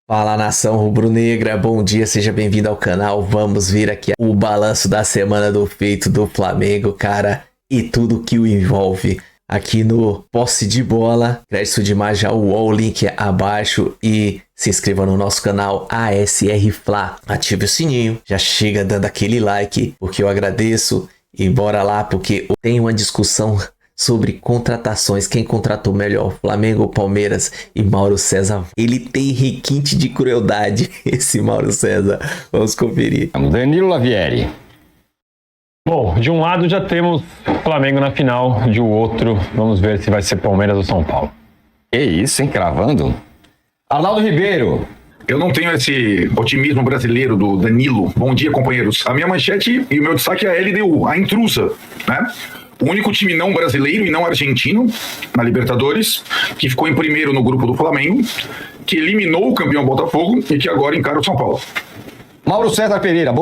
Fala, nação rubro-negra, bom dia, seja bem-vindo ao canal. Vamos ver aqui o balanço da semana do feito do Flamengo, cara, e tudo que o envolve aqui no Posse de Bola. Crédito de imagem ao UOL, link abaixo, e se inscreva no nosso canal ASR Fla. Ative o sininho, já chega dando aquele like, porque eu agradeço, e bora lá, porque tem uma discussão sobre contratações. Quem contratou melhor, Flamengo, Palmeiras e Mauro César? Ele tem requinte de crueldade, esse Mauro César. Vamos conferir. Danilo Lavieri. Bom, de um lado já temos Flamengo na final, de outro vamos ver se vai ser Palmeiras ou São Paulo. Que isso, hein? Cravando. Arnaldo Ribeiro. Eu não tenho esse otimismo brasileiro do Danilo. Bom dia, companheiros. A minha manchete e o meu destaque é a LDU, a intrusa, né? O único time não brasileiro e não argentino na Libertadores, que ficou em primeiro no grupo do Flamengo, que eliminou o campeão Botafogo e que agora encara o São Paulo. Mauro César Pereira.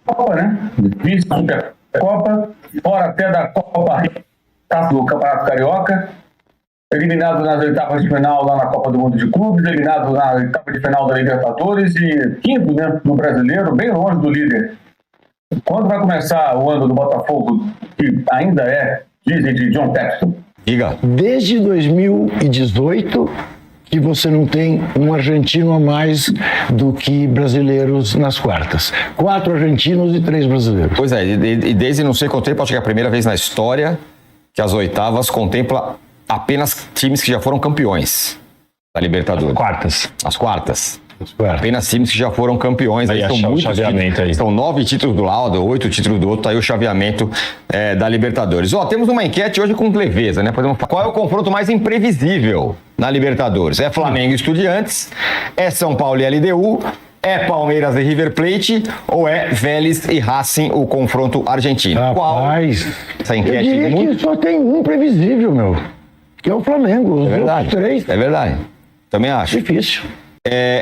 Copa, né? Difícil, Supercopa, fora até da Copa do Campeonato Carioca, eliminado nas oitavas de final lá na Copa do Mundo de Clubes, eliminado na oitava de final da Libertadores e quinto, né, no Brasileiro, bem longe do líder. Quando vai começar o ano do Botafogo, que ainda é, dizem, de John Texton? Diga. Desde 2018 que você não tem um argentino a mais do que brasileiros nas quartas. 4 argentinos e 3 brasileiros. Pois é, e desde não sei quanto tempo, acho que é a primeira vez na história que as oitavas contempla apenas times que já foram campeões da Libertadores. Quartas. As quartas. Apenas times que já foram campeões. Aí são o chaveamento aí. São 9 títulos do lado, 8 títulos do outro, tá aí o chaveamento da Libertadores. Temos uma enquete hoje com leveza, né? Qual é o confronto mais imprevisível na Libertadores? É Flamengo e Estudiantes? É São Paulo e LDU? É Palmeiras e River Plate? Ou é Vélez e Racing, o confronto argentino? Rapaz, Qual? Essa enquete eu diria que só tem um previsível, meu, que é o Flamengo. Os outros 3, é verdade. Também acho. difícil.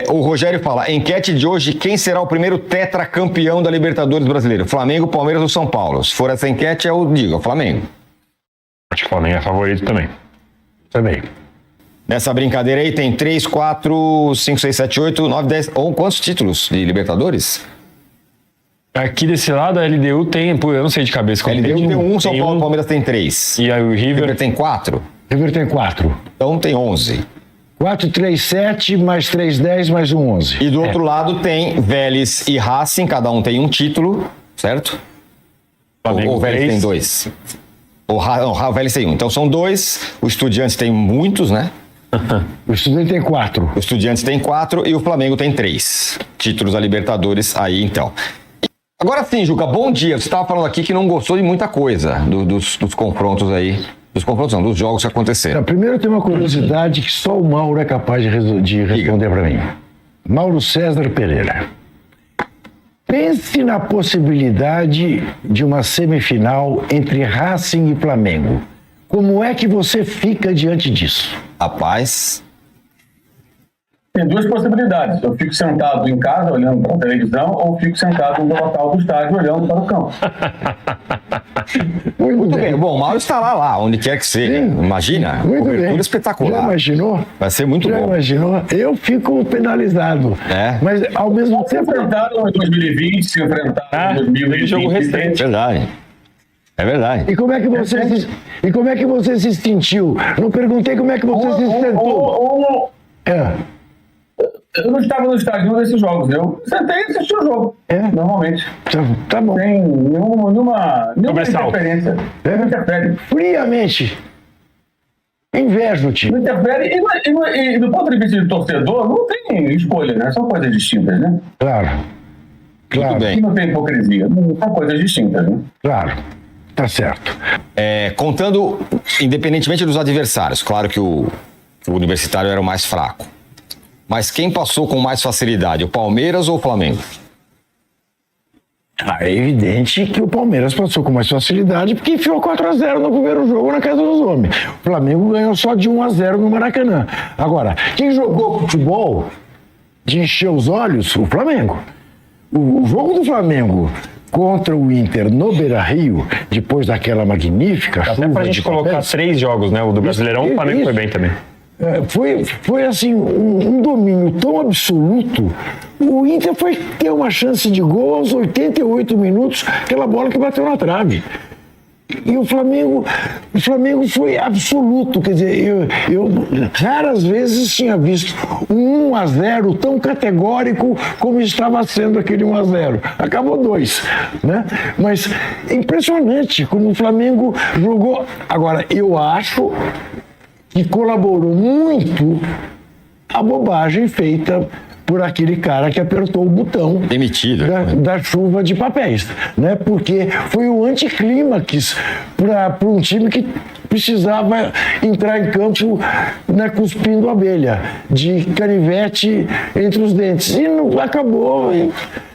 O Rogério fala, enquete de hoje, quem será o primeiro tetracampeão da Libertadores brasileiro? Flamengo, Palmeiras ou São Paulo? Se for essa enquete, eu digo, Flamengo. Acho que o Flamengo é favorito também. Também. Nessa brincadeira aí tem 3, 4, 5, 6, 7, 8, 9, 10... Ou quantos títulos de Libertadores? Aqui desse lado, a LDU tem, eu não sei de cabeça. A LDU tem 1, São Paulo e Palmeiras tem 3. E aí o River tem 4? River tem 4. Então tem 11. 4, 3, 7, mais 3, 10, mais 1, 11. E do outro lado tem Vélez e Racing, cada um tem um título, certo? Flamengo Ou o Vélez 3. tem 2? O Vélez tem 1. Então são 2, o Estudiantes tem muitos, né? O Estudante tem 4. O Estudiantes tem 4 e o Flamengo tem 3 títulos da Libertadores aí, então. Agora sim, Juca, bom dia. Você estava falando aqui que não gostou de muita coisa dos confrontos aí. Dos confrontos não, dos jogos que aconteceram. Primeiro tem uma curiosidade que só o Mauro é capaz de responder para mim. Mauro César Pereira. Pense na possibilidade de uma semifinal entre Racing e Flamengo. Como é que você fica diante disso? Rapaz... Tem duas possibilidades. Eu fico sentado em casa olhando para a televisão ou fico sentado no local do estádio olhando para o campo. Muito bem. Bom, o Mauro estará lá, onde quer que seja. Sim. Imagina, Muito cobertura bem. espetacular. Já imaginou? Vai ser muito Já bom. imaginou? Eu fico penalizado. É. Mas ao mesmo Se tempo... enfrentaram em 2020, se enfrentaram em 2020. jogo recente. Verdade. É verdade. E como é que você se sentiu? Não perguntei como é que você se sentou. Eu não estava no estádio desses jogos. Eu sentei e assisti o jogo. Normalmente. Tá bom. Sem nenhuma Comercial. interferência. Não interfere. Friamente. Invejo o Não time. interfere. E do ponto de vista de torcedor, não tem escolha, né? São coisas distintas, né? Claro. Muito E bem. não tem hipocrisia. São coisas distintas, né? Claro. Tá certo. Contando, independentemente dos adversários, claro que o Universitário era o mais fraco. Mas quem passou com mais facilidade, o Palmeiras ou o Flamengo? É evidente que o Palmeiras passou com mais facilidade porque enfiou 4-0 no primeiro jogo na casa dos homens. O Flamengo ganhou só de 1-0 no Maracanã. Agora, quem jogou futebol de encher os olhos? O Flamengo. O jogo do Flamengo contra o Inter no Beira-Rio, depois daquela magnífica Até chuva pra gente de colocar papéis. 3 jogos, né? O do Brasileirão, o Flamengo foi bem também. Foi assim, um domínio tão absoluto. O Inter foi ter uma chance de gol aos 88 minutos, aquela bola que bateu na trave. E o Flamengo foi absoluto, quer dizer, eu raras vezes tinha visto um 1-0 tão categórico como estava sendo aquele 1-0. Acabou 2, né? Mas é impressionante como o Flamengo jogou. Agora, eu acho que colaborou muito a bobagem feita por aquele cara que apertou o botão Demitido. da chuva de papéis, né? Porque foi o anticlímax para um time que precisava entrar em campo, né, cuspindo abelha, de canivete entre os dentes. E não acabou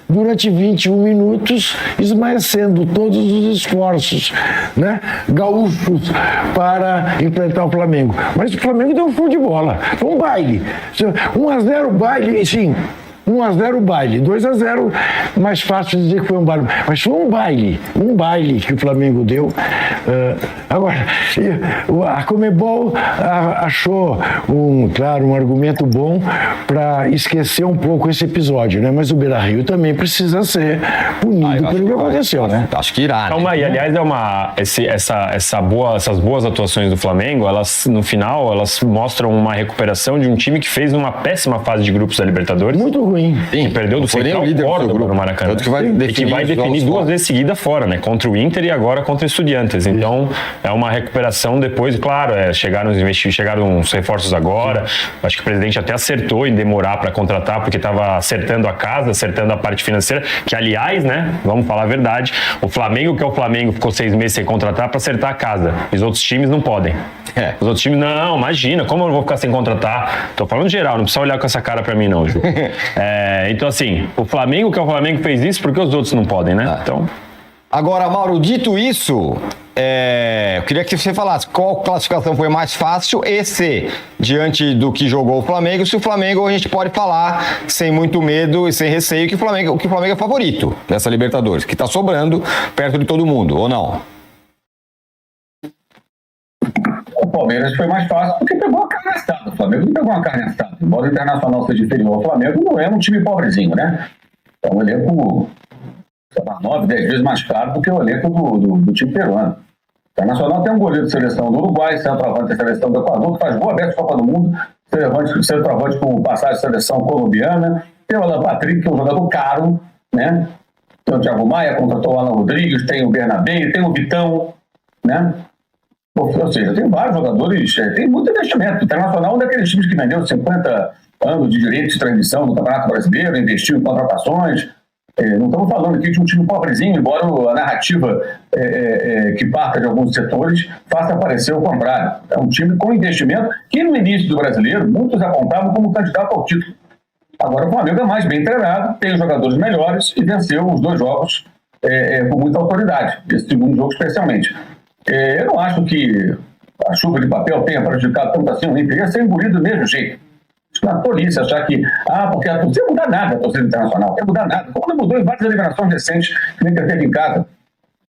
durante 21 minutos, esmaecendo todos os esforços, né, gaúchos para enfrentar o Flamengo. Mas o Flamengo deu um show de bola, foi um baile. 1-0 baile, sim. 1-0 baile, 2-0 mais fácil de dizer que foi um baile, mas foi um baile que o Flamengo deu. Agora, a Conmebol achou um argumento bom para esquecer um pouco esse episódio, né? Mas o Beira-Rio também precisa ser punido pelo que aconteceu, né? Acho que irá. Calma aí, aliás, essas boas atuações do Flamengo, elas no final elas mostram uma recuperação de um time que fez uma péssima fase de grupos da Libertadores. Muito ruim. Sim, que perdeu do Central Córdoba no Maracanã. Tanto que vai definir duas vezes seguidas fora, né? Contra o Inter e agora contra o Estudiantes. Então, é uma recuperação depois, claro, chegaram os reforços agora. Acho que o presidente até acertou em demorar para contratar, porque estava acertando a casa, acertando a parte financeira, que aliás, né? Vamos falar a verdade, o Flamengo, que é o Flamengo, ficou 6 meses sem contratar para acertar a casa. Os outros times não podem. Os outros times, não, imagina, como eu não vou ficar sem contratar? Tô falando geral, não precisa olhar com essa cara pra mim não, Ju. Então assim, o Flamengo, que é o Flamengo, fez isso porque os outros não podem, né? Então... Agora, Mauro, dito isso, eu queria que você falasse qual classificação foi mais fácil e se, diante do que jogou o Flamengo, se o Flamengo a gente pode falar sem muito medo e sem receio que o Flamengo é favorito nessa Libertadores, que tá sobrando perto de todo mundo, ou não? O Palmeiras foi mais fácil porque pegou a carne assada. O Flamengo não pegou uma carne assada. Embora o Internacional seja inferior ao Flamengo, não é um time pobrezinho, né? É um elenco 9, 10 vezes mais caro do que o elenco do time peruano. O Internacional tem um goleiro de seleção do Uruguai, centroavante da seleção do Equador, que faz boa aberta Copa do Mundo, centroavante com passagem de seleção colombiana. Tem o Alan Patrick, que é um jogador caro, né? Tem o Thiago Maia, contratou o Alan Rodrigues, tem o Bernabé, tem o Vitão, né? Ou seja, tem vários jogadores, tem muito investimento. O Internacional é um daqueles times que vendeu 50 anos de direitos de transmissão do Campeonato Brasileiro, investiu em contratações. Não estamos falando aqui de um time pobrezinho, embora a narrativa que parta de alguns setores faça parecer o contrário. É um time com investimento que no início do Brasileiro muitos apontavam como candidato ao título. Agora o Flamengo é mais bem treinado, tem os jogadores melhores e venceu os 2 jogos com muita autoridade, esse segundo jogo especialmente. Eu não acho que a chuva de papel tenha prejudicado tanto assim o Inter, ia ser engolido do mesmo jeito. Acho que é uma tolice achar que, porque a torcida não muda nada, a torcida internacional, não mudar nada. Como não mudou em várias eliminações recentes que o Inter teve em casa.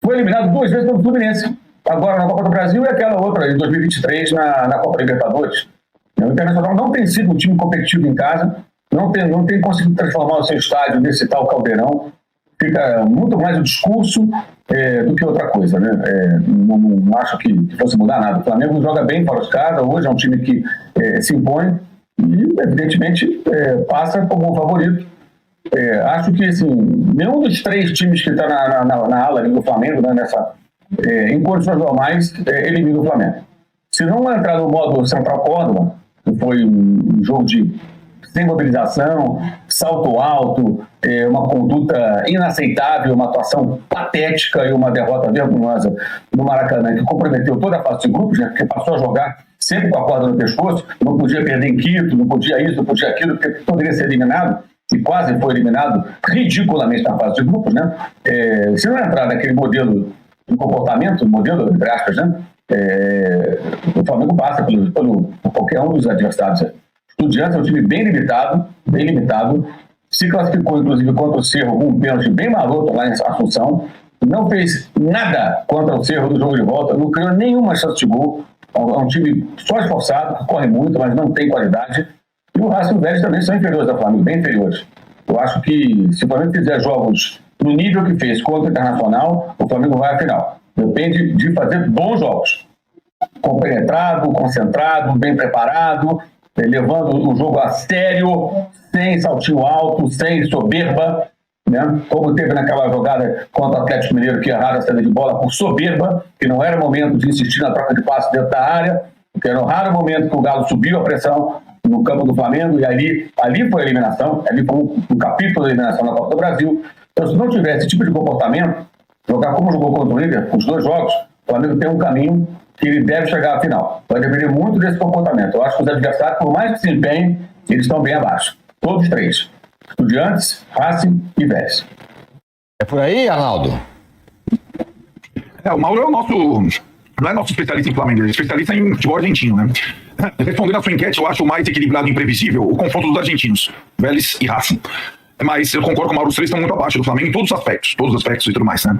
Foi eliminado 2 vezes pelo Fluminense, agora na Copa do Brasil e aquela outra em 2023 na Copa Libertadores. O Internacional não tem sido um time competitivo em casa, não tem conseguido transformar o seu estádio nesse tal caldeirão. Fica muito mais o discurso do que outra coisa, né? Não acho que fosse mudar nada. O Flamengo joga bem fora de casa, hoje é um time que se impõe e, evidentemente, passa como favorito. Acho que, assim, nenhum dos 3 times que está na ala do Flamengo, né, em condições normais, elimina o Flamengo. Se não entrar no modo Central Córdoba, que foi um jogo sem mobilização, salto alto, uma conduta inaceitável, uma atuação patética e uma derrota vergonhosa no Maracanã, que comprometeu toda a fase de grupos, né, porque passou a jogar sempre com a corda no pescoço, não podia perder em Quito, não podia isso, não podia aquilo, porque poderia ser eliminado, e quase foi eliminado ridiculamente na fase de grupos, né? Se não entrar naquele modelo de comportamento, modelo, entre aspas, né? O Flamengo passa por qualquer um dos adversários. Estudiantes é um time bem limitado, se classificou inclusive contra o Cerro com um pênalti bem maroto lá em Assunção, não fez nada contra o Cerro do jogo de volta, não criou nenhuma chance de gol, É um time só esforçado, que corre muito, mas não tem qualidade. E o Racing e o Vélez também são inferiores ao Flamengo, bem inferiores. Eu acho que se o Flamengo fizer jogos no nível que fez contra o Internacional, o Flamengo vai à final. Depende de fazer bons jogos. Compenetrado, concentrado, bem preparado, levando o jogo a sério, sem saltinho alto, sem soberba, né? Como teve naquela jogada contra o Atlético Mineiro, que erraram a saída de bola por soberba, que não era momento de insistir na troca de passe dentro da área, porque era um raro momento que o Galo subiu a pressão no campo do Flamengo, e ali foi a eliminação, ali foi um capítulo da eliminação na Copa do Brasil. Então, se não tiver esse tipo de comportamento, jogar como jogou contra o Inter, os 2 jogos, o Flamengo tem um caminho que ele deve chegar à final. Vai depender muito desse comportamento. Eu acho que os adversários, por mais que se empenhem, eles estão bem abaixo. Todos 3. Estudiantes, Racing e Vélez. É por aí, Arnaldo? O Mauro não é nosso especialista em Flamengo, ele é especialista em futebol argentino, né? Respondendo à sua enquete, eu acho mais equilibrado e imprevisível o confronto dos argentinos, Vélez e Racing. Mas eu concordo com o Mauro, os 3 estão muito abaixo do Flamengo em todos os aspectos e tudo mais, né?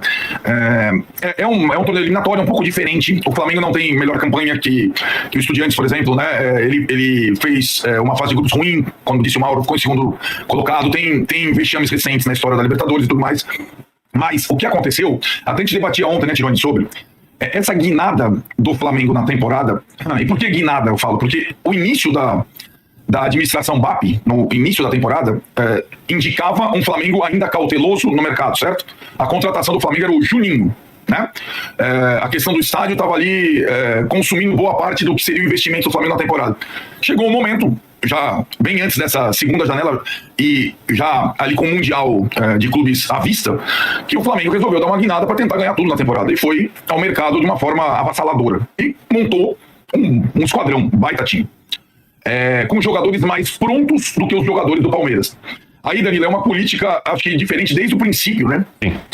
É um torneio eliminatório um pouco diferente. O Flamengo não tem melhor campanha que o Estudiantes, por exemplo, né? Ele fez uma fase de grupos ruim, como disse o Mauro, ficou em segundo colocado. Tem vexames recentes na história da Libertadores e tudo mais. Mas o que aconteceu, até a gente debatia ontem, né, Tironi, sobre essa guinada do Flamengo na temporada. E por que guinada, eu falo? Porque o início da administração BAP, no início da temporada, indicava um Flamengo ainda cauteloso no mercado, certo? A contratação do Flamengo era o Juninho, né? A questão do estádio estava ali consumindo boa parte do que seria o investimento do Flamengo na temporada. Chegou um momento, já bem antes dessa segunda janela, e já ali com o Mundial de clubes à vista, que o Flamengo resolveu dar uma guinada para tentar ganhar tudo na temporada, e foi ao mercado de uma forma avassaladora. E montou um esquadrão, baita time. Com jogadores mais prontos do que os jogadores do Palmeiras. Aí, Danilo, é uma política, acho que diferente desde o princípio, né?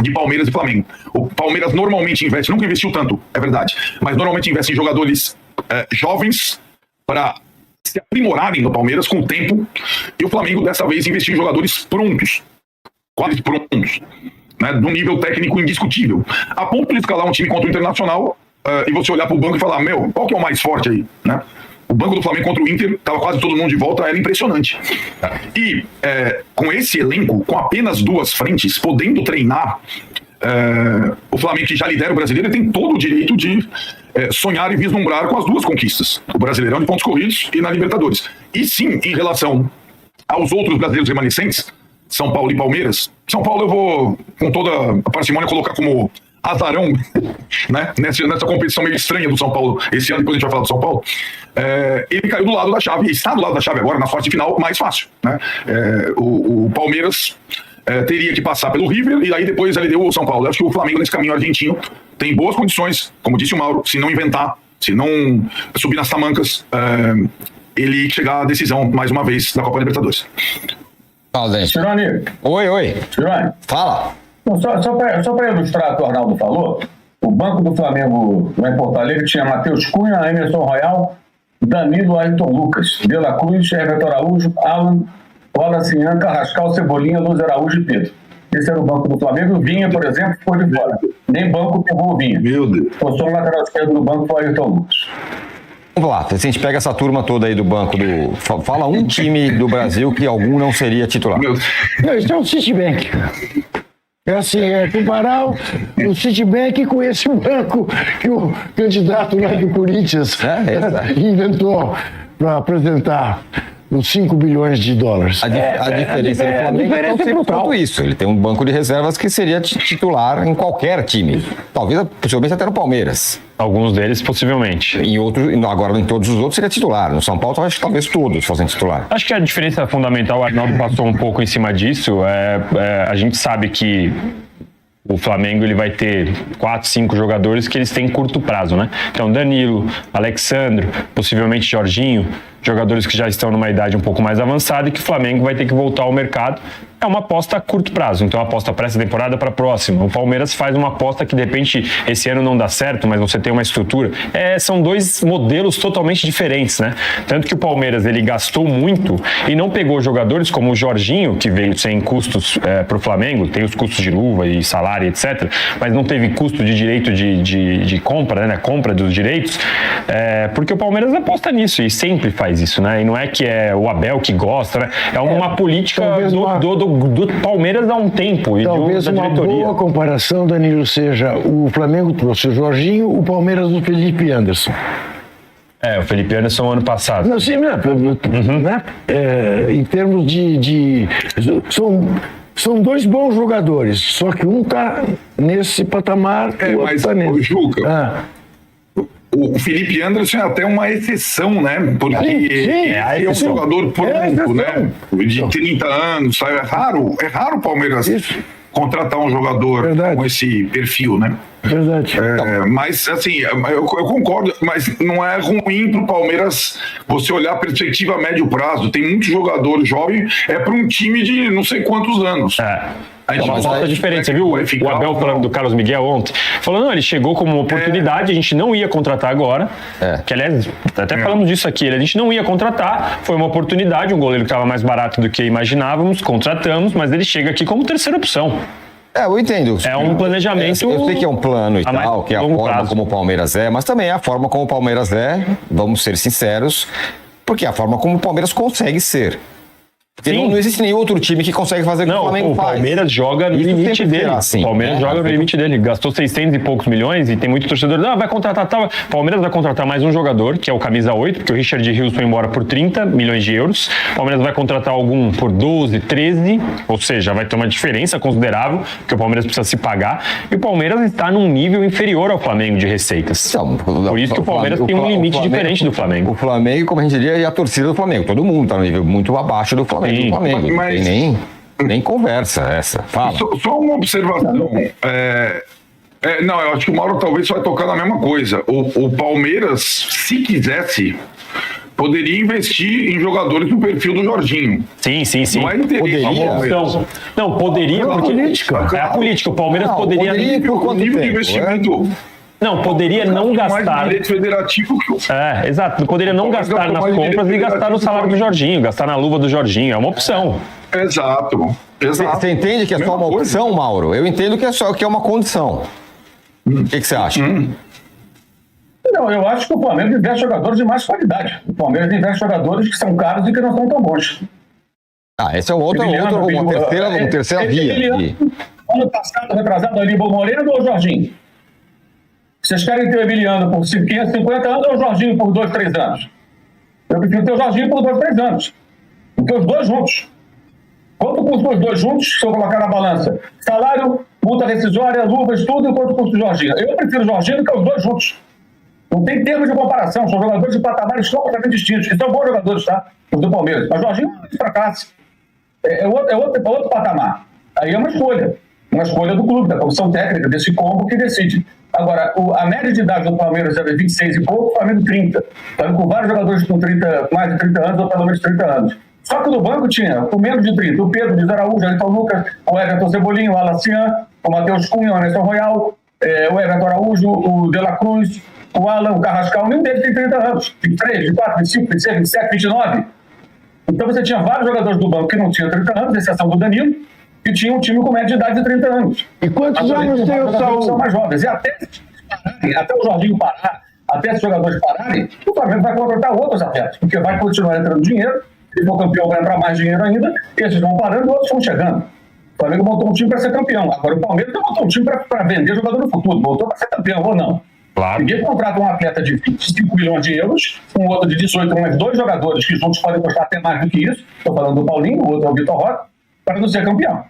De Palmeiras e Flamengo. O Palmeiras normalmente investe, nunca investiu tanto, é verdade, mas normalmente investe em jogadores jovens para se aprimorarem no Palmeiras com o tempo, e o Flamengo dessa vez investiu em jogadores prontos, quase prontos, né? De um nível técnico indiscutível, a ponto de escalar um time contra o Internacional e você olhar para o banco e falar, qual que é o mais forte aí, né? O banco do Flamengo contra o Inter, estava quase todo mundo de volta, era impressionante. E com esse elenco, com apenas 2 frentes, podendo treinar, o Flamengo, que já lidera o Brasileiro, tem todo o direito de sonhar e vislumbrar com as 2 conquistas. O Brasileirão de pontos corridos e na Libertadores. E sim, em relação aos outros brasileiros remanescentes, São Paulo e Palmeiras, São Paulo eu vou, com toda a parcimônia, colocar como azarão, né? Nessa competição meio estranha do São Paulo, esse ano, depois a gente vai falar do São Paulo, ele caiu do lado da chave, está do lado da chave agora, na fase final, mais fácil, né? O Palmeiras teria que passar pelo River, e aí depois ele deu o São Paulo. Eu acho que o Flamengo, nesse caminho argentino, tem boas condições, como disse o Mauro, se não inventar, se não subir nas tamancas, ele chegar à decisão, mais uma vez, da Copa Libertadores. Fala, gente. Tironi. Oi. Tironi. Fala. Só para ilustrar o que o Arnaldo falou, o banco do Flamengo lá em Porto Alegre tinha Matheus Cunha, Emerson Royal, Danilo, Ayrton Lucas, De La Cruz, Everton Araújo, Alan, Wallace, Carrascal, Cebolinha, Luz Araújo e Pedro. Esse era o banco do Flamengo. O Vinha, por exemplo, foi de fora. Nem banco pegou o Vinha. Meu Deus. O som lateral esquerdo do banco foi o Ayrton Lucas. Vamos lá, se a gente pega essa turma toda aí do banco do... Fala um time do Brasil que algum não seria titular. Não, isso é o Citibank. É assim, comparar o Citibank com esse banco que o candidato lá do Corinthians inventou para apresentar os 5 bilhões de dólares. A diferença do Flamengo é brutal. Isso. Ele tem um banco de reservas que seria titular em qualquer time. Talvez, possivelmente até no Palmeiras. Alguns deles, possivelmente. Em outros, agora, em todos os outros seria titular. No São Paulo, talvez todos fossem titular. Acho que a diferença fundamental, o Arnaldo passou um pouco em cima disso, a gente sabe que o Flamengo ele vai ter 4, 5 jogadores que eles têm curto prazo, né? Então, Danilo, Alexandro, possivelmente Jorginho, jogadores que já estão numa idade um pouco mais avançada e que o Flamengo vai ter que voltar ao mercado. É uma aposta a curto prazo, então uma aposta para essa temporada para a próxima. O Palmeiras faz uma aposta que de repente esse ano não dá certo, mas você tem uma estrutura. São dois modelos totalmente diferentes, né? Tanto que o Palmeiras ele gastou muito e não pegou jogadores como o Jorginho, que veio sem custos para o Flamengo, tem os custos de luva e salário, etc., mas não teve custo de direito de compra, né? Compra dos direitos, porque o Palmeiras aposta nisso e sempre faz isso, né? E não é que é o Abel que gosta, né? É uma política do Palmeiras há um tempo. Talvez uma boa comparação, Danilo, seja o Flamengo trouxe o Jorginho, o Palmeiras do Felipe Anderson. O Felipe Anderson ano passado. Não, sim, né? Em termos são dois bons jogadores, só que um tá nesse patamar, o outro tá nesse. Juca, o Felipe Anderson é até uma exceção, né? Porque é um jogador pronto, né? De 30 anos, sabe? É raro o Palmeiras contratar um jogador com esse perfil, né? Verdade. Mas, assim, eu concordo, mas não é ruim pro Palmeiras você olhar a perspectiva a médio prazo. Tem muito jogador jovem, para um time de não sei quantos anos. É uma falta diferente. Você viu o Abel falando do Carlos Miguel ontem? Falou, não, ele chegou como uma oportunidade, a gente não ia contratar agora. Que, aliás, até falamos disso aqui, a gente não ia contratar, foi uma oportunidade, um goleiro que estava mais barato do que imaginávamos, contratamos, mas ele chega aqui como terceira opção. Eu entendo. É um planejamento. Eu sei que é um plano e tal, que é a forma como o Palmeiras mas também é a forma como o Palmeiras vamos ser sinceros, porque é a forma como o Palmeiras consegue ser. Porque não existe nenhum outro time que consegue fazer o que o Flamengo faz. O Palmeiras joga no limite dele. Assim, o Palmeiras joga no limite dele. Gastou 600 e poucos milhões e tem muito torcedor. Não, vai contratar tal. O Palmeiras vai contratar mais um jogador, que é o camisa 8, porque o Richard Rios foi embora por 30 milhões de euros. O Palmeiras vai contratar algum por 12, 13, ou seja, vai ter uma diferença considerável, que o Palmeiras precisa se pagar. E o Palmeiras está num nível inferior ao Flamengo de receitas. Por isso que o Palmeiras tem um limite diferente do Flamengo. O Flamengo, como a gente diria, é a torcida do Flamengo. Todo mundo está num nível muito abaixo do Flamengo. Não tem nem conversa essa. Fala. Só uma observação. Não, eu acho que o Mauro talvez vai tocar na mesma coisa. O Palmeiras, se quisesse, poderia investir em jogadores do perfil do Jorginho. Sim. Não é interesse. Poderia, porque é a política. O Palmeiras poderia o nível de investimento. Não, poderia não gastar. Mais direito federativo que exato. Poderia não gastar nas compras e gastar no salário do Jorginho, gastar na luva do Jorginho. É uma opção. Exato. Você entende que é só uma opção, Mauro? Eu entendo que é uma condição. O que você acha? Não, eu acho que o Flamengo investe jogadores de mais qualidade. O Palmeiras investe jogadores que são caros e que não são tão bons. Esse é uma terceira via. Ano passado, retrasado, Aníbal Moreno ou Jorginho? Vocês querem ter o Emiliano por 50 anos ou o Jorginho por 2, 3 anos? Eu prefiro ter o Jorginho por 2, 3 anos. Porque os dois juntos. Quanto custa os dois juntos, se eu colocar na balança? Salário, multa rescisória, luvas, tudo, e quanto custa o Jorginho? Eu prefiro o Jorginho do que os dois juntos. Não tem termo de comparação, são jogadores de patamares completamente distintos. E são bons jogadores, tá? Os do Palmeiras. Mas o Jorginho é de fracasso. É outro patamar. Aí é uma escolha do clube, da comissão técnica, desse combo que decide. Agora, a média de idade do Palmeiras é 26 e pouco, o Flamengo 30. Flamengo com vários jogadores com mais de 30 anos ou pelo menos 30 anos. Só que no banco tinha, com menos de 30, o Pedro, Luiz Araújo, o Ayrton Lucas, o Everton Cebolinha, o Alacian, o Matheus Cunha, o Anderson Royal, o Everton Araújo, o De La Cruz, o Alan, o Carrascal, nenhum deles tem 30 anos. 23, 24, 25, 26, 27, 29. Então você tinha vários jogadores do banco que não tinham 30 anos, exceção do Danilo, que tinha um time com média de idade de 30 anos. E quantos anos tem o Saúl? São mais jovens. E até o Jorginho parar, até os jogadores pararem, o Flamengo vai contratar outros atletas, porque vai continuar entrando dinheiro, se for campeão vai entrar mais dinheiro ainda, esses vão parando e outros vão chegando. O Flamengo montou um time para ser campeão. Agora o Palmeiras não montou um time para vender jogador no futuro, voltou para ser campeão ou não. Claro. Ninguém contrata um atleta de 25 milhões de euros, um outro de 18, mais 2 jogadores que juntos podem custar até mais do que isso, estou falando do Paulinho, o outro é o Vitor Roque, para não ser campeão.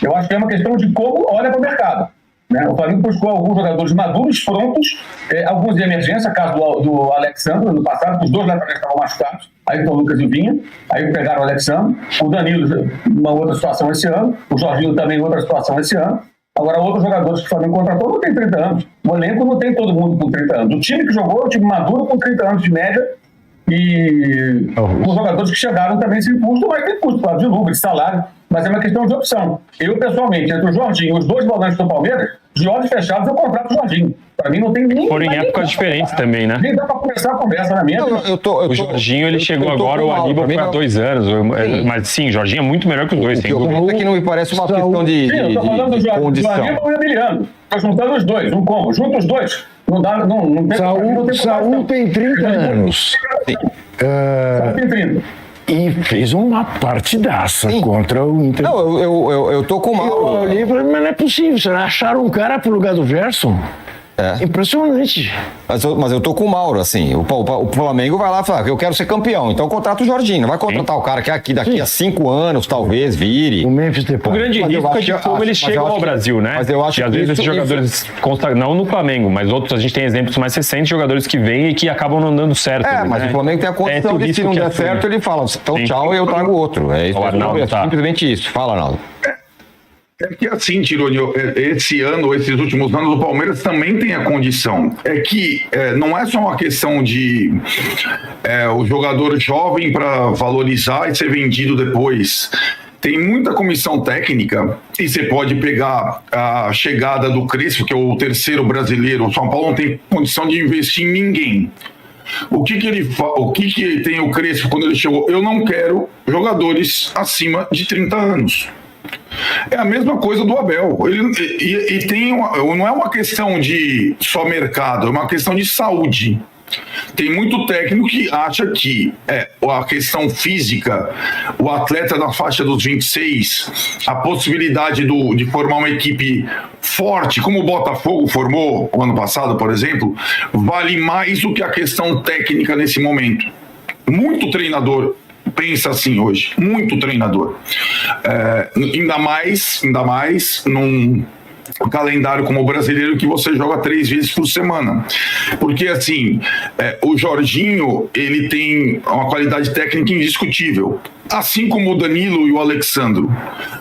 Eu acho que é uma questão de como olha para o mercado. Né? O Flamengo buscou alguns jogadores maduros, prontos, alguns de emergência, caso do Alexandre, no passado, que os dois laterais estavam machucados, aí o Lucas e o Vinha, aí pegaram o Alexandre, o Danilo, uma outra situação esse ano, o Jorginho também, outra situação esse ano. Agora, outros jogadores que o Flamengo contratou não tem 30 anos. O elenco não tem todo mundo com 30 anos. O time que jogou é um time maduro com 30 anos de média E os jogadores que chegaram também sem custo, mas tem custo, claro, de lucro, de salário, mas é uma questão de opção. Eu, pessoalmente, entre o Jorginho e os dois volantes do Palmeiras, de olhos fechados, eu contrato o Jorginho. Para mim não tem nem... Foram em épocas diferentes também, né? Nem dá para começar a conversa na minha. O Jorginho, ele chegou agora, o Aníbal foi há 2 anos. Mas sim, o Jorginho é muito melhor que os dois, sem dúvida. O que não me parece uma questão de Sim, eu tô falando do condição. Aníbal e o Emiliano. Tô juntando os dois, um combo. Junto os dois, não dá... Não tem Saúl tem 30 anos. Saúl tem 30. E fez uma partidaça contra o Inter. Não, eu tô com o Eu Mauro. olhei e falei, mas não é possível, será acharam um cara pro lugar do Gerson? Impressionante. Mas eu tô com o Mauro, assim. O Flamengo vai lá e fala que eu quero ser campeão. Então contrata o Jorginho. Não vai contratar o cara que é aqui daqui a 5 anos, talvez, vire. O Memphis O Depay. grande Mas eu risco é acho de que- como eles mas eu chegam acho ao que- Brasil, né? mas eu acho que às que vezes isso- esses jogadores, não no Flamengo, mas outros, a gente tem exemplos mais recentes, jogadores que vêm e que acabam não dando certo. Mas né? o Flamengo tem a condição de, se não der certo, ele fala, então Sim. tchau, eu trago outro. É isso, O Arnaldo é tá. simplesmente isso. Fala, Arnaldo. É que assim, Tironi, esse ano, esses últimos anos, o Palmeiras também tem a condição. É que não é só uma questão de o jogador jovem para valorizar e ser vendido depois. Tem muita comissão técnica e você pode pegar a chegada do Crespo, que é o terceiro brasileiro. O São Paulo não tem condição de investir em ninguém. O que tem o Crespo quando ele chegou? Eu não quero jogadores acima de 30 anos. É a mesma coisa do Abel. Não é uma questão de só mercado, é uma questão de saúde. Tem muito técnico que acha que a questão física, o atleta na faixa dos 26, a possibilidade de formar uma equipe forte, como o Botafogo formou o ano passado, por exemplo, vale mais do que a questão técnica nesse momento. Muito treinador pensa assim hoje, muito treinador. Ainda mais num calendário como o brasileiro, que você joga 3 vezes por semana. Porque assim, o Jorginho, ele tem uma qualidade técnica indiscutível. Assim como o Danilo e o Alexandro.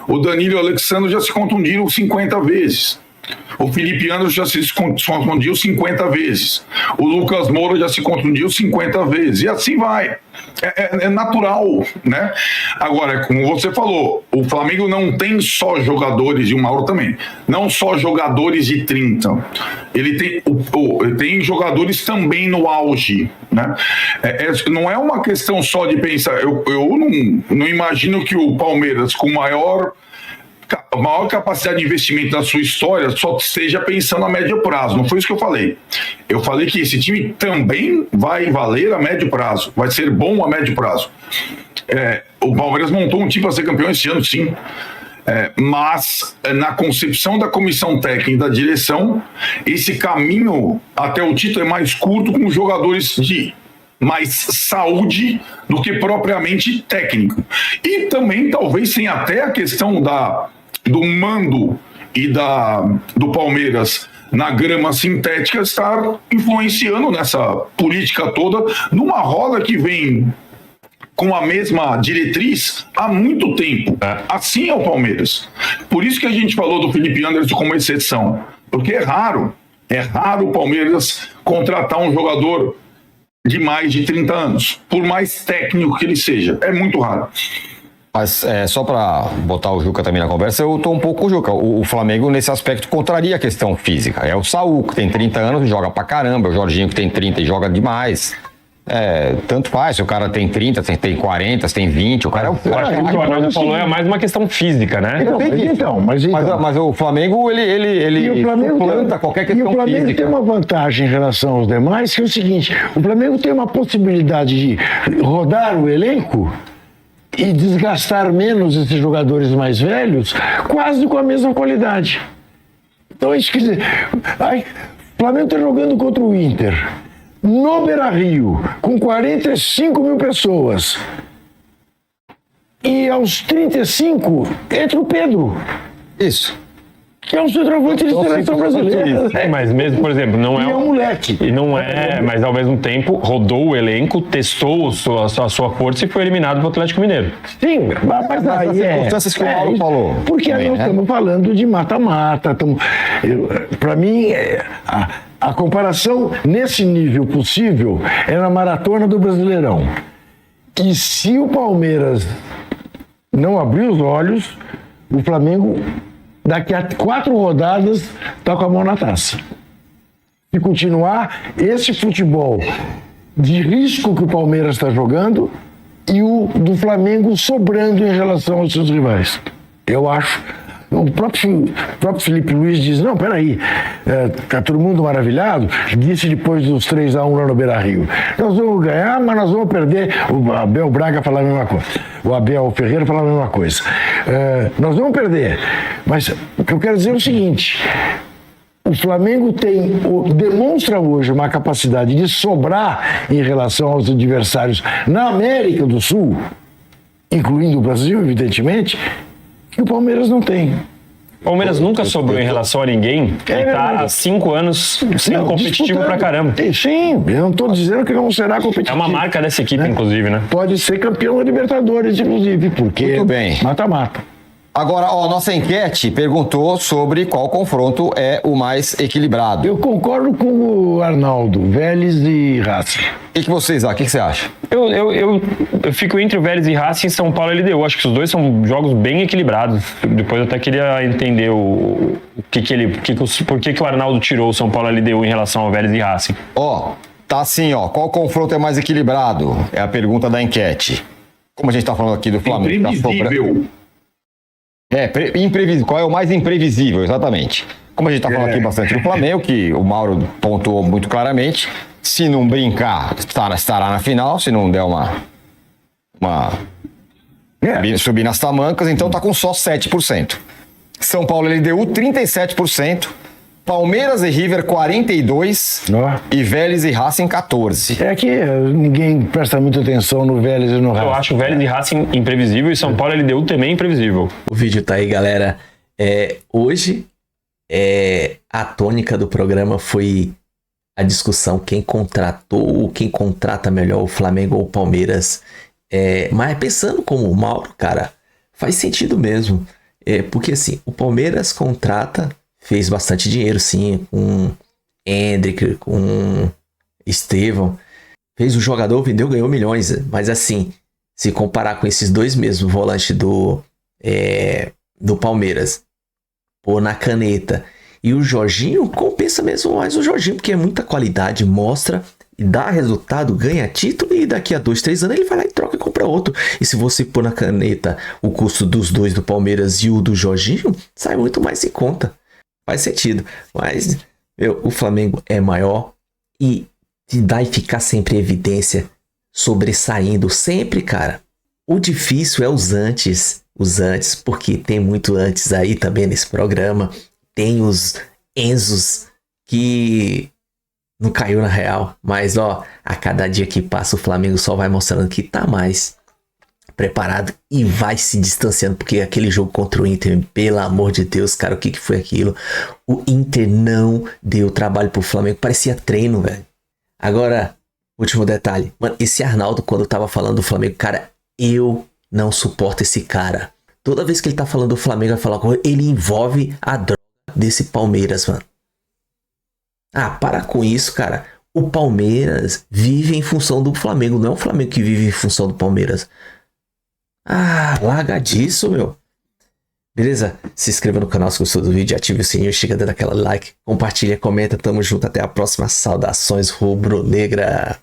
O Danilo e o Alexandro já se contundiram 50 vezes. O Felipe Anderson já se contundiu 50 vezes. O Lucas Moura já se contundiu 50 vezes. E assim vai. É natural, né? Agora, como você falou, o Flamengo não tem só jogadores, e o Mauro também, não só jogadores de 30. Ele tem jogadores também no auge, né? Não é uma questão só de pensar. Eu não imagino que o Palmeiras, com maior capacidade de investimento da sua história, só esteja pensando a médio prazo. Não foi isso que eu falei. Eu falei que esse time também vai valer a médio prazo, vai ser bom a médio prazo. O Palmeiras montou um time para ser campeão esse ano, sim. Mas na concepção da comissão técnica e da direção, esse caminho até o título é mais curto, com jogadores de mais saúde do que propriamente técnico. E também talvez tenha até a questão do mando e do Palmeiras na grama sintética estar influenciando nessa política toda, numa roda que vem com a mesma diretriz há muito tempo. Assim é o Palmeiras. Por isso que a gente falou do Felipe Anderson como exceção, porque é raro o Palmeiras contratar um jogador de mais de 30 anos, por mais técnico que ele seja. É muito raro. Mas só para botar o Juca também na conversa, eu tô um pouco com o Juca. O Flamengo, nesse aspecto, contraria a questão física. É o Saúl, que tem 30 anos e joga pra caramba. O Jorginho, que tem 30 e joga demais. Tanto faz, se o cara tem 30, se tem 40, se tem 20, o cara é o... Eu acho que o que o Arnaldo falou é mais uma questão física, né? Mas o Flamengo, ele planta qualquer questão física. E o Flamengo física. tem uma vantagem em relação aos demais, que é o seguinte: o Flamengo tem uma possibilidade de rodar o elenco e desgastar menos esses jogadores mais velhos, quase com a mesma qualidade. Então, isso quer dizer, o Flamengo está jogando contra o Inter no Beira-Rio, com 45 mil pessoas. E aos 35 entra o Pedro. Isso. Que é um centroavante de seleção brasileira. Mas mesmo, por exemplo, não é... E é um moleque. E não é, mas ao mesmo tempo rodou o elenco, testou a sua força e foi eliminado do Atlético Mineiro. Sim, mas aí as circunstâncias que o Mauro falou. Porque Também, nós estamos falando de mata-mata. Para mim, A comparação nesse nível possível é na maratona do Brasileirão. Que se o Palmeiras não abrir os olhos, o Flamengo, daqui a 4 rodadas, está com a mão na taça. Se continuar esse futebol de risco que o Palmeiras está jogando e o do Flamengo sobrando em relação aos seus rivais. Eu acho. O próprio Felipe Luiz diz, não, peraí, tá todo mundo maravilhado, disse depois dos 3-1 lá no Beira-Rio, nós vamos ganhar, mas nós vamos perder. O Abel Braga fala a mesma coisa, o Abel Ferreira fala a mesma coisa, nós vamos perder, mas o que eu quero dizer é o seguinte, o Flamengo demonstra hoje uma capacidade de sobrar em relação aos adversários na América do Sul, incluindo o Brasil, evidentemente, que o Palmeiras não tem. O Palmeiras nunca sobrou em relação a ninguém e tá há 5 anos sendo competitivo pra caramba. Sim, eu não tô dizendo que não será competitivo. É uma marca dessa equipe, inclusive, né? Pode ser campeão da Libertadores, inclusive, porque Muito bem. mata-mata. Agora, nossa enquete perguntou sobre qual confronto é o mais equilibrado. Eu concordo com o Arnaldo, Vélez e Racing. O que vocês acham? O que você acha? Eu fico entre o Vélez e Racing e São Paulo e LDU. Acho que os dois são jogos bem equilibrados. Depois eu até queria entender por que o Arnaldo tirou o São Paulo e LDU em relação ao Vélez e Racing. Tá assim, qual confronto é mais equilibrado? É a pergunta da enquete. Como a gente tá falando aqui do Flamengo. Imprevisível. Imprevisível. Qual é o mais imprevisível, exatamente? Como a gente tá falando aqui bastante do Flamengo, que o Mauro pontuou muito claramente, se não brincar, estará na final, se não der subir nas tamancas, então tá com só 7%. São Paulo e LDU, 37%. Palmeiras e River, 42%. E Vélez e Racing, 14%. É que ninguém presta muita atenção no Vélez e no Racing. Eu acho o Vélez e Racing imprevisível e São Paulo e LDU também imprevisível. O vídeo tá aí, galera. Hoje, a tônica do programa foi a discussão quem contratou ou quem contrata melhor, o Flamengo ou o Palmeiras. Mas pensando como o Mauro, cara, faz sentido mesmo. Porque assim, o Palmeiras contrata, fez bastante dinheiro, sim, com Hendrick, com Estevão. Fez o jogador, vendeu, ganhou milhões. Mas assim, se comparar com esses dois mesmos volantes do Palmeiras, pôr na caneta, e o Jorginho, compensa mesmo mais o Jorginho, porque é muita qualidade, mostra e dá resultado, ganha título, e daqui a 2, 3 anos ele vai lá e troca e compra outro. E se você pôr na caneta o custo dos dois, do Palmeiras e o do Jorginho, sai muito mais em conta. Faz sentido. Mas o Flamengo é maior e vai ficar sempre em evidência, sobressaindo sempre, cara. O difícil é os antes, porque tem muito antes aí também nesse programa. Tem os Enzos que não caiu na real, mas a cada dia que passa o Flamengo só vai mostrando que tá mais preparado e vai se distanciando, porque aquele jogo contra o Inter, pelo amor de Deus, cara, o que foi aquilo? O Inter não deu trabalho pro Flamengo, parecia treino, velho. Agora, último detalhe, mano, esse Arnaldo, quando tava falando do Flamengo, cara, eu não suporto esse cara. Toda vez que ele tá falando do Flamengo, vai falar com ele, envolve a droga desse Palmeiras, mano. Para com isso, cara. O Palmeiras vive em função do Flamengo, não é o Flamengo que vive em função do Palmeiras. Larga disso, meu. Beleza? Se inscreva no canal se gostou do vídeo, ative o sininho, chega dando aquela like, compartilha, comenta, tamo junto, até a próxima. Saudações rubro-negra.